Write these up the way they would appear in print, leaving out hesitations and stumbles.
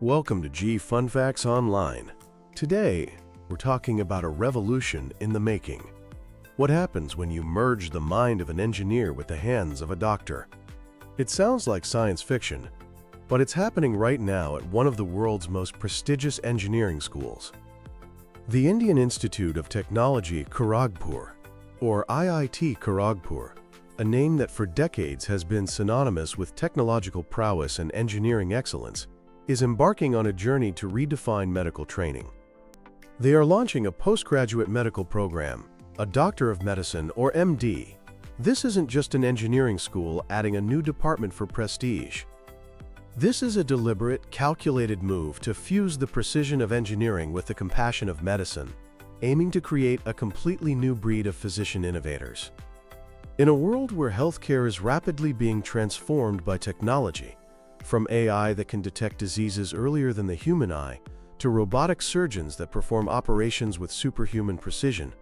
Welcome to G Fun Facts Online. Today, we're talking about a revolution in the making. What happens when you merge the mind of an engineer with the hands of a doctor? It sounds like science fiction, but it's happening right now at one of the world's most prestigious engineering schools. The Indian Institute of Technology Kharagpur, or IIT Kharagpur, a name that for decades has been synonymous with technological prowess and engineering excellence, is embarking on a journey to redefine medical training. They are launching a postgraduate medical program, a Doctor of Medicine or MD. This isn't just an engineering school adding a new department for prestige. This is a deliberate, calculated move to fuse the precision of engineering with the compassion of medicine, aiming to create a completely new breed of physician-innovators. In a world where healthcare is rapidly being transformed by technology, from AI that can detect diseases earlier than the human eye, to robotic surgeons that perform operations with superhuman precision,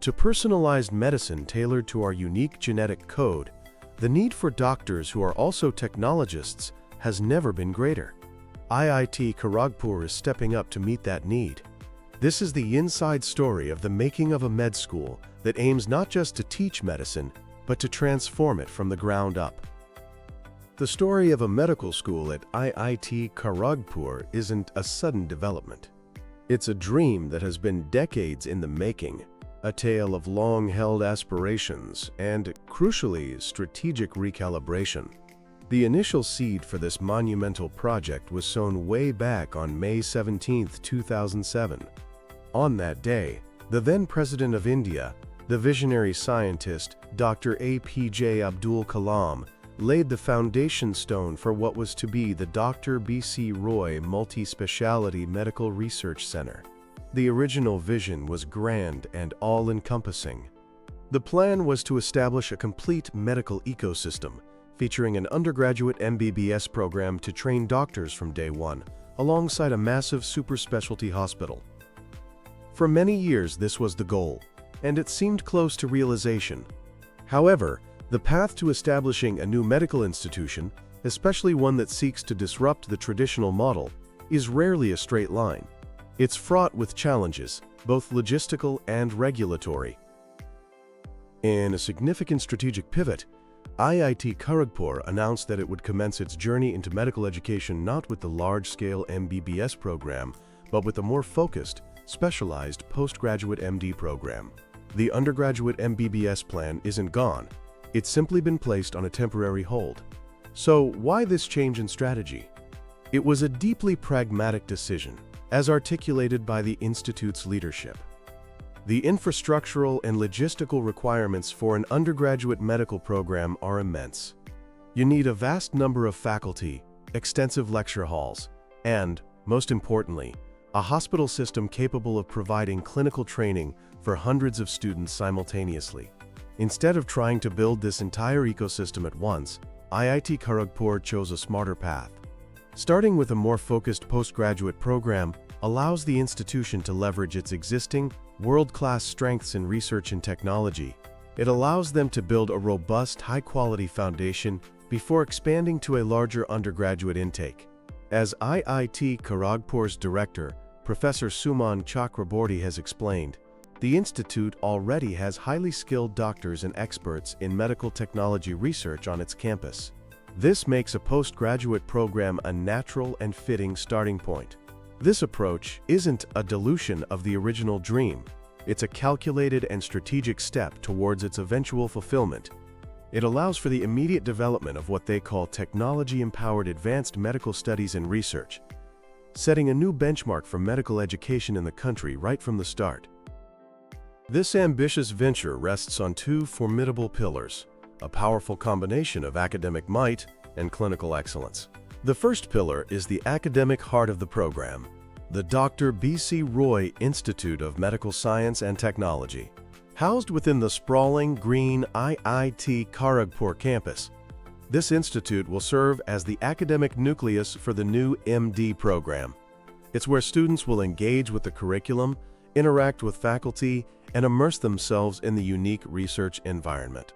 to personalized medicine tailored to our unique genetic code, the need for doctors who are also technologists has never been greater. IIT Kharagpur is stepping up to meet that need. This is the inside story of the making of a med school that aims not just to teach medicine, but to transform it from the ground up. The story of a medical school at IIT Kharagpur isn't a sudden development. It's a dream that has been decades in the making, a tale of long-held aspirations and, crucially, strategic recalibration. The initial seed for this monumental project was sown way back on May 17, 2007. On that day, the then President of India, the visionary scientist Dr. APJ Abdul Kalam, laid the foundation stone for what was to be the Dr. B.C. Roy Multi-Speciality Medical Research Center. The original vision was grand and all-encompassing. The plan was to establish a complete medical ecosystem, featuring an undergraduate MBBS program to train doctors from day one, alongside a massive super-specialty hospital. For many years this was the goal, and it seemed close to realization. However, the path to establishing a new medical institution, especially one that seeks to disrupt the traditional model, is rarely a straight line. It's fraught with challenges, both logistical and regulatory. In a significant strategic pivot, IIT Kharagpur announced that it would commence its journey into medical education not with the large-scale MBBS program, but with a more focused, specialized postgraduate MD program. The undergraduate MBBS plan isn't gone. It's simply been placed on a temporary hold. So why this change in strategy? It was a deeply pragmatic decision, as articulated by the Institute's leadership. The infrastructural and logistical requirements for an undergraduate medical program are immense. You need a vast number of faculty, extensive lecture halls, and, most importantly, a hospital system capable of providing clinical training for hundreds of students simultaneously. Instead of trying to build this entire ecosystem at once, IIT Kharagpur chose a smarter path. Starting with a more focused postgraduate program allows the institution to leverage its existing, world-class strengths in research and technology. It allows them to build a robust, high-quality foundation before expanding to a larger undergraduate intake. As IIT Kharagpur's director, Professor Suman Chakraborty has explained, the institute already has highly skilled doctors and experts in medical technology research on its campus. This makes a postgraduate program a natural and fitting starting point. This approach isn't a dilution of the original dream. It's a calculated and strategic step towards its eventual fulfillment. It allows for the immediate development of what they call technology-empowered advanced medical studies and research, setting a new benchmark for medical education in the country right from the start. This ambitious venture rests on two formidable pillars, a powerful combination of academic might and clinical excellence. The first pillar is the academic heart of the program, the Dr. B.C. Roy Institute of Medical Science and Technology. Housed within the sprawling, green IIT Kharagpur campus, this institute will serve as the academic nucleus for the new MD program. It's where students will engage with the curriculum, interact with faculty, and immerse themselves in the unique research environment.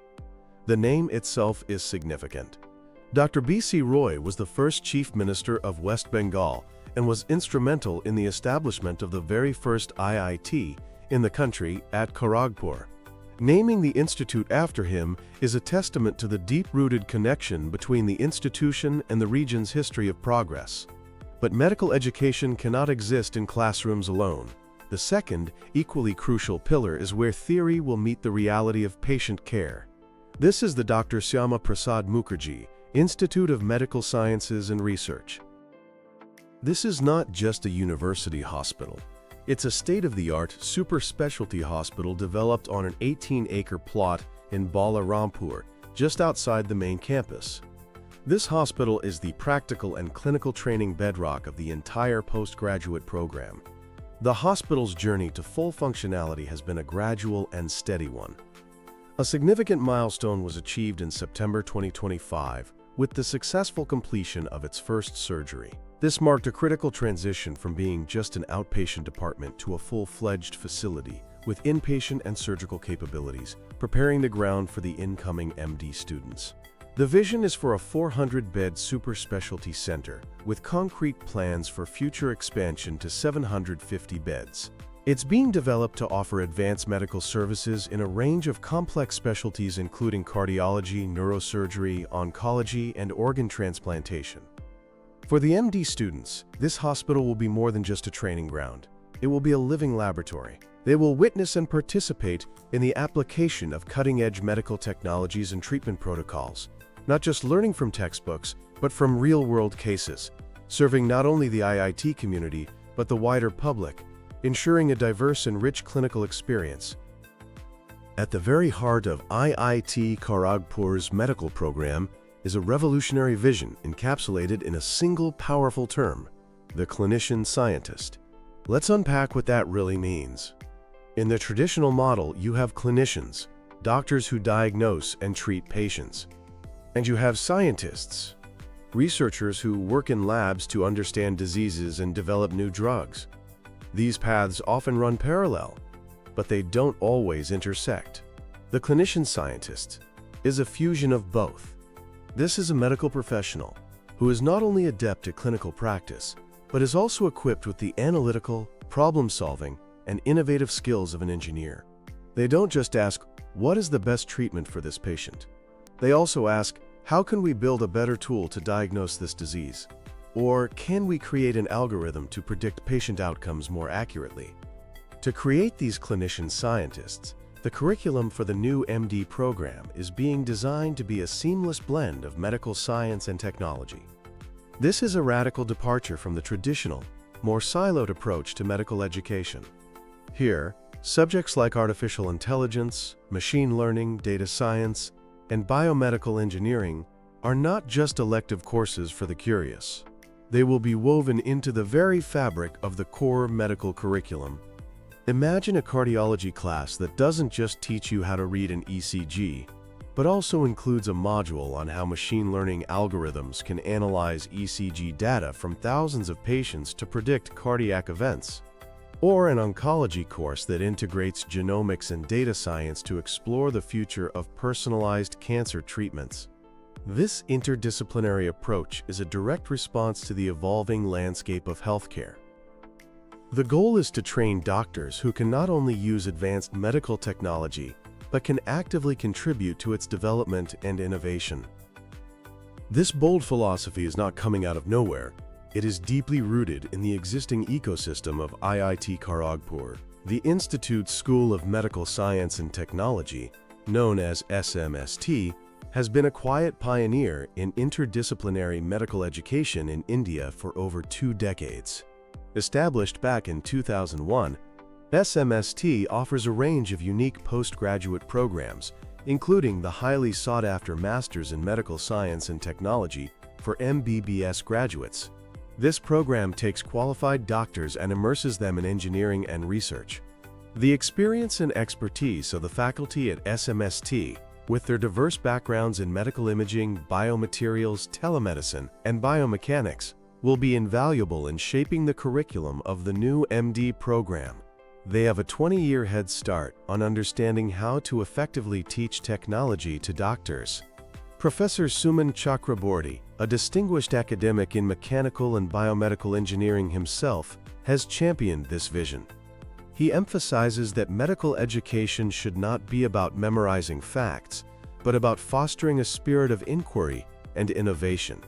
The name itself is significant. Dr. B.C. Roy was the first Chief Minister of West Bengal and was instrumental in the establishment of the very first IIT in the country at Kharagpur. Naming the institute after him is a testament to the deep-rooted connection between the institution and the region's history of progress. But medical education cannot exist in classrooms alone. The second, equally crucial pillar is where theory will meet the reality of patient care. This is the Dr. Syama Prasad Mukherjee Institute of Medical Sciences and Research. This is not just a university hospital. It's a state-of-the-art super specialty hospital developed on an 18-acre plot in Balarampur, just outside the main campus. This hospital is the practical and clinical training bedrock of the entire postgraduate program. The hospital's journey to full functionality has been a gradual and steady one. A significant milestone was achieved in September 2025 with the successful completion of its first surgery. This marked a critical transition from being just an outpatient department to a full-fledged facility with inpatient and surgical capabilities, preparing the ground for the incoming MD students. The vision is for a 400-bed super specialty center with concrete plans for future expansion to 750 beds. It's being developed to offer advanced medical services in a range of complex specialties including cardiology, neurosurgery, oncology, and organ transplantation. For the MD students, this hospital will be more than just a training ground. It will be a living laboratory. They will witness and participate in the application of cutting-edge medical technologies and treatment protocols, not just learning from textbooks, but from real-world cases, serving not only the IIT community, but the wider public, ensuring a diverse and rich clinical experience. At the very heart of IIT Kharagpur's medical program is a revolutionary vision encapsulated in a single powerful term, the clinician-scientist. Let's unpack what that really means. In the traditional model, you have clinicians, doctors who diagnose and treat patients. And you have scientists, researchers who work in labs to understand diseases and develop new drugs. These paths often run parallel, but they don't always intersect. The clinician-scientist is a fusion of both. This is a medical professional who is not only adept at clinical practice, but is also equipped with the analytical, problem-solving, and innovative skills of an engineer. They don't just ask, what is the best treatment for this patient? They also ask, how can we build a better tool to diagnose this disease? Or can we create an algorithm to predict patient outcomes more accurately? To create these clinician-scientists, the curriculum for the new MD program is being designed to be a seamless blend of medical science and technology. This is a radical departure from the traditional, more siloed approach to medical education. Here, subjects like artificial intelligence, machine learning, data science, and biomedical engineering are not just elective courses for the curious. They will be woven into the very fabric of the core medical curriculum. Imagine a cardiology class that doesn't just teach you how to read an ECG, but also includes a module on how machine learning algorithms can analyze ECG data from thousands of patients to predict cardiac events. Or an oncology course that integrates genomics and data science to explore the future of personalized cancer treatments. This interdisciplinary approach is a direct response to the evolving landscape of healthcare. The goal is to train doctors who can not only use advanced medical technology, but can actively contribute to its development and innovation. This bold philosophy is not coming out of nowhere. It is deeply rooted in the existing ecosystem of IIT Kharagpur. The Institute's School of Medical Science and Technology, known as SMST, has been a quiet pioneer in interdisciplinary medical education in India for over 2 decades. Established back in 2001, SMST offers a range of unique postgraduate programs, including the highly sought-after Masters in Medical Science and Technology for MBBS graduates. This program takes qualified doctors and immerses them in engineering and research. The experience and expertise of the faculty at SMST, with their diverse backgrounds in medical imaging, biomaterials, telemedicine, and biomechanics, will be invaluable in shaping the curriculum of the new MD program. They have a 20-year head start on understanding how to effectively teach technology to doctors. Professor Suman Chakraborty, a distinguished academic in mechanical and biomedical engineering himself, has championed this vision. He emphasizes that medical education should not be about memorizing facts, but about fostering a spirit of inquiry and innovation.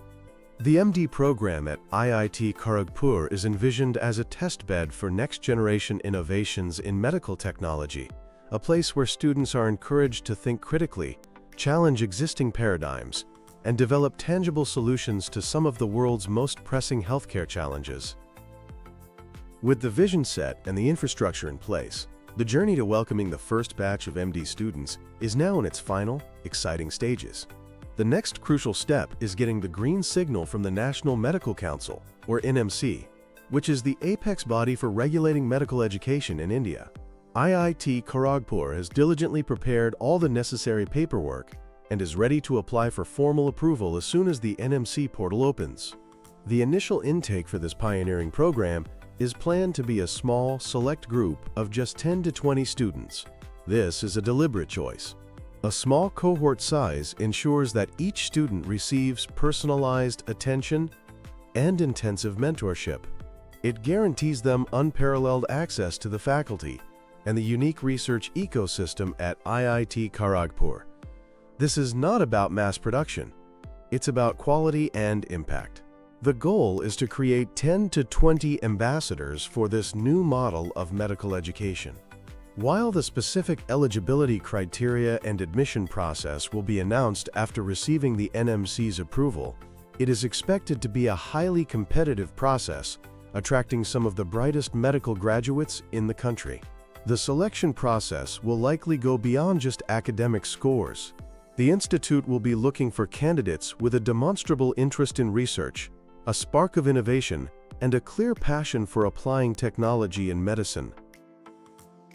The MD program at IIT Kharagpur is envisioned as a testbed for next-generation innovations in medical technology, a place where students are encouraged to think critically, challenge existing paradigms, and develop tangible solutions to some of the world's most pressing healthcare challenges. With the vision set and the infrastructure in place, the journey to welcoming the first batch of MD students is now in its final, exciting stages. The next crucial step is getting the green signal from the National Medical Council, or NMC, which is the apex body for regulating medical education in India. IIT Kharagpur has diligently prepared all the necessary paperwork and is ready to apply for formal approval as soon as the NMC portal opens. The initial intake for this pioneering program is planned to be a small, select group of just 10 to 20 students. This is a deliberate choice. A small cohort size ensures that each student receives personalized attention and intensive mentorship. It guarantees them unparalleled access to the faculty and the unique research ecosystem at IIT Kharagpur. This is not about mass production. It's about quality and impact. The goal is to create 10 to 20 ambassadors for this new model of medical education. While the specific eligibility criteria and admission process will be announced after receiving the NMC's approval, it is expected to be a highly competitive process, attracting some of the brightest medical graduates in the country. The selection process will likely go beyond just academic scores. The institute will be looking for candidates with a demonstrable interest in research, a spark of innovation, and a clear passion for applying technology in medicine.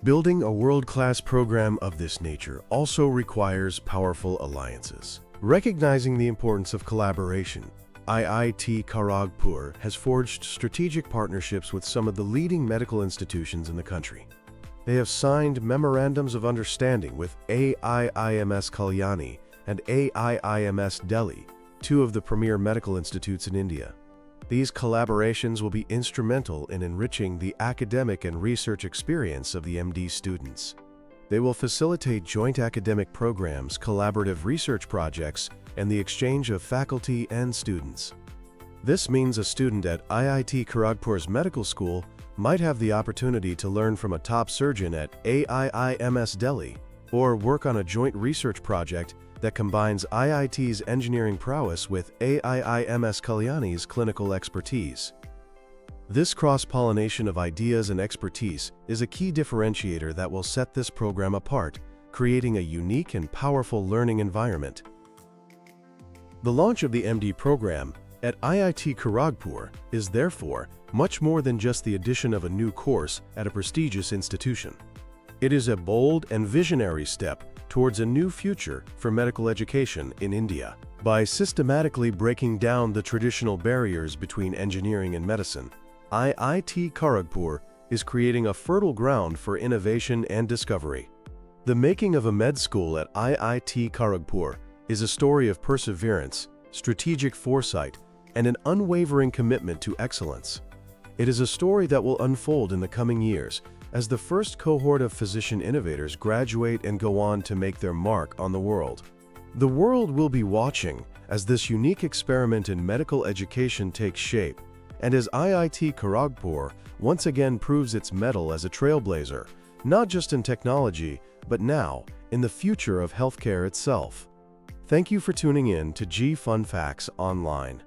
Building a world-class program of this nature also requires powerful alliances. Recognizing the importance of collaboration, IIT Kharagpur has forged strategic partnerships with some of the leading medical institutions in the country. They have signed memorandums of understanding with AIIMS Kalyani and AIIMS Delhi, two of the premier medical institutes in India. These collaborations will be instrumental in enriching the academic and research experience of the MD students. They will facilitate joint academic programs, collaborative research projects, and the exchange of faculty and students. This means a student at IIT Kharagpur's medical school might have the opportunity to learn from a top surgeon at AIIMS Delhi, or work on a joint research project that combines IIT's engineering prowess with AIIMS Kalyani's clinical expertise. This cross-pollination of ideas and expertise is a key differentiator that will set this program apart, creating a unique and powerful learning environment. The launch of the MD program at IIT Kharagpur is therefore much more than just the addition of a new course at a prestigious institution. It is a bold and visionary step towards a new future for medical education in India. By systematically breaking down the traditional barriers between engineering and medicine, IIT Kharagpur is creating a fertile ground for innovation and discovery. The making of a med school at IIT Kharagpur is a story of perseverance, strategic foresight, and an unwavering commitment to excellence. It is a story that will unfold in the coming years as the first cohort of physician-innovators graduate and go on to make their mark on the world. The world will be watching as this unique experiment in medical education takes shape, and as IIT Kharagpur once again proves its mettle as a trailblazer, not just in technology, but now in the future of healthcare itself. Thank you for tuning in to G Fun Facts Online.